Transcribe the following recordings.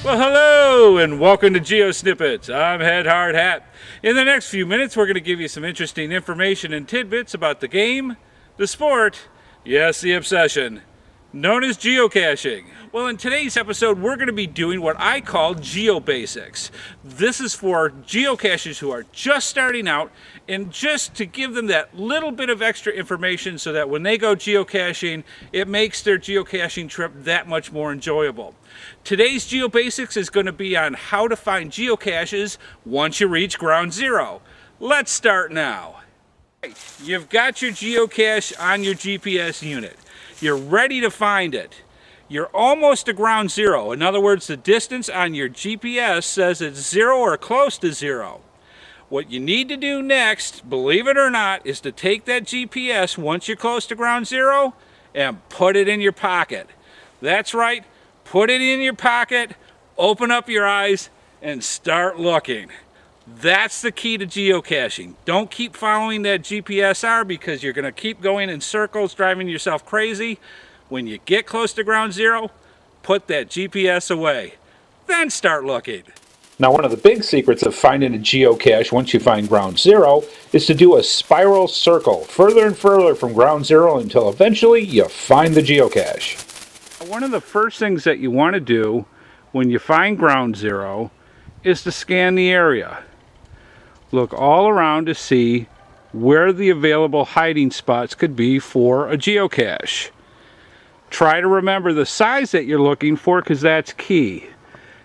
Well, hello and welcome to GeoSnippits. I'm Headhardhat. In the next few minutes, we're going to give you some interesting information and tidbits about the game, the sport, yes, the obsession, known as geocaching. Well, in today's episode, we're going to be doing what I call GeoBasics. This is for geocachers who are just starting out and just to give them that little bit of extra information so that when they go geocaching, it makes their geocaching trip that much more enjoyable. Today's GeoBasics is going to be on how to find geocaches once you reach ground zero. Let's start now. You've got your geocache on your GPS unit. You're ready to find it. You're almost to ground zero. In other words, the distance on your GPS says it's 0 or close to 0. What you need to do next, believe it or not, is to take that GPS once you're close to ground zero and put it in your pocket. That's right, put it in your pocket, open up your eyes, and start looking. That's the key to geocaching. Don't keep following that GPSR because you're going to keep going in circles, driving yourself crazy. When you get close to ground zero, put that GPS away. Then start looking. Now, one of the big secrets of finding a geocache once you find ground zero is to do a spiral circle, further and further from ground zero until eventually you find the geocache. One of the first things that you want to do when you find ground zero is to scan the area. Look all around to see where the available hiding spots could be for a geocache. Try to remember the size that you're looking for because that's key.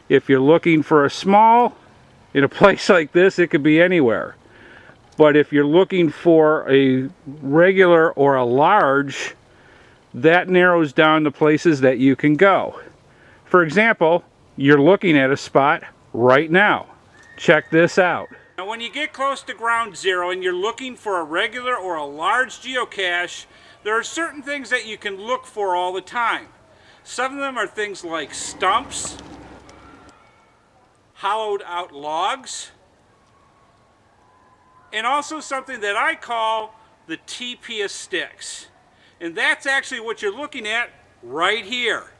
If you're looking for a small, in a place like this, it could be anywhere. But if you're looking for a regular or a large, that narrows down the places that you can go. For example, you're looking at a spot right now. Check this out. Now, when you get close to ground zero and you're looking for a regular or a large geocache, there are certain things that you can look for all the time. Some of them are things like stumps, hollowed out logs, and also something that I call the TP of sticks. And that's actually what you're looking at right here.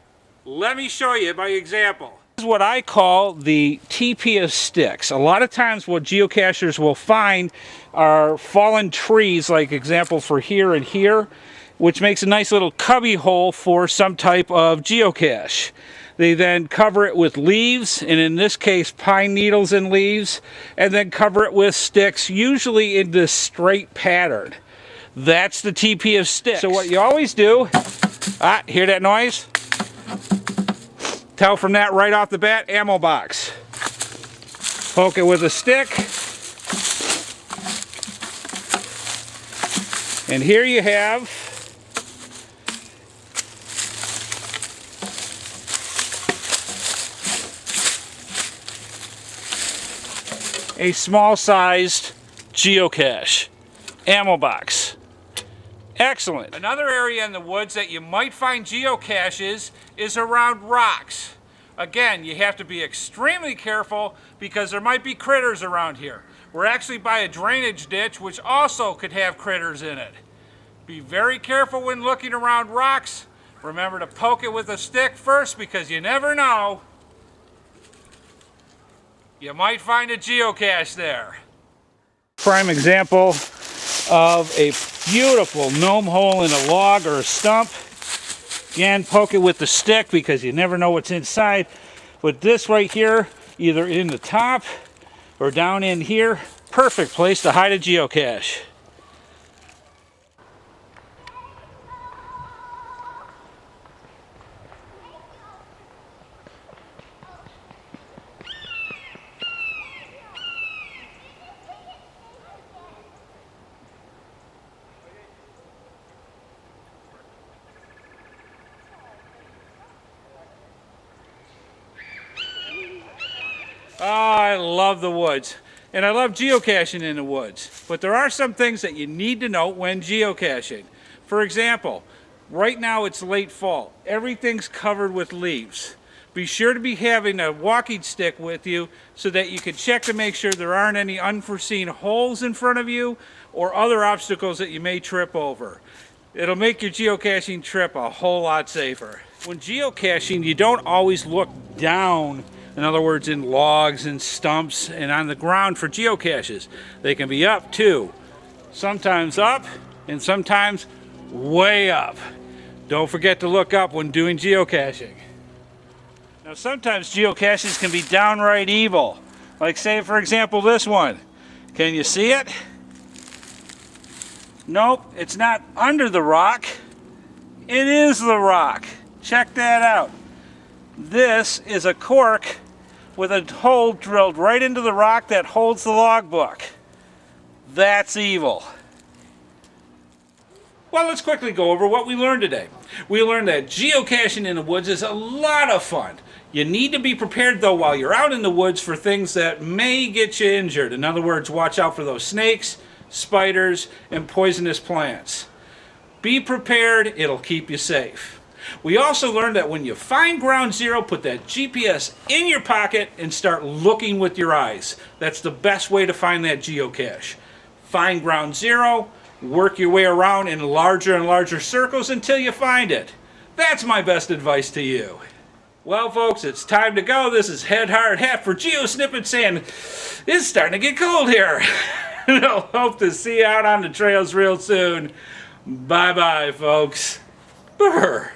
Let me show you by example. This is what I call the TP of sticks. A lot of times what geocachers will find are fallen trees, like example for here and here, which makes a nice little cubby hole for some type of geocache. They then cover it with leaves, and in this case pine needles and leaves, and then cover it with sticks, usually in this straight pattern. That's the TP of sticks. So what you always do, hear that noise? Tell from that right off the bat, ammo box. Poke it with a stick. And here you have a small-sized geocache ammo box. Excellent. Another area in the woods that you might find geocaches is around rocks. Again, you have to be extremely careful because there might be critters around here. We're actually by a drainage ditch which also could have critters in it. Be very careful when looking around rocks. Remember to poke it with a stick first because you never know. You might find a geocache there. Prime example of a beautiful gnome hole in a log or a stump. Again, poke it with the stick because you never know what's inside. But this right here, either in the top or down in here, perfect place to hide a geocache. Oh, I love the woods. And I love geocaching in the woods. But there are some things that you need to know when geocaching. For example, right now it's late fall. Everything's covered with leaves. Be sure to be having a walking stick with you so that you can check to make sure there aren't any unforeseen holes in front of you or other obstacles that you may trip over. It'll make your geocaching trip a whole lot safer. When geocaching, you don't always look down In other words, in logs and stumps and on the ground for geocaches. They can be up too. Sometimes up and sometimes way up. Don't forget to look up when doing geocaching. Now sometimes geocaches can be downright evil. Like say for example this one. Can you see it? Nope, it's not under the rock. It is the rock. Check that out. This is a cork with a hole drilled right into the rock that holds the logbook. That's evil. Well, let's quickly go over what we learned today. We learned that geocaching in the woods is a lot of fun. You need to be prepared though while you're out in the woods for things that may get you injured. In other words, watch out for those snakes, spiders, and poisonous plants. Be prepared, it'll keep you safe. We also learned that when you find ground zero, put that GPS in your pocket and start looking with your eyes. That's the best way to find that geocache. Find ground zero, work your way around in larger and larger circles until you find it. That's my best advice to you. Well, folks, it's time to go. This is Headhardhat for GeoSnippits saying it's starting to get cold here. I'll hope to see you out on the trails real soon. Bye-bye, folks. Brr.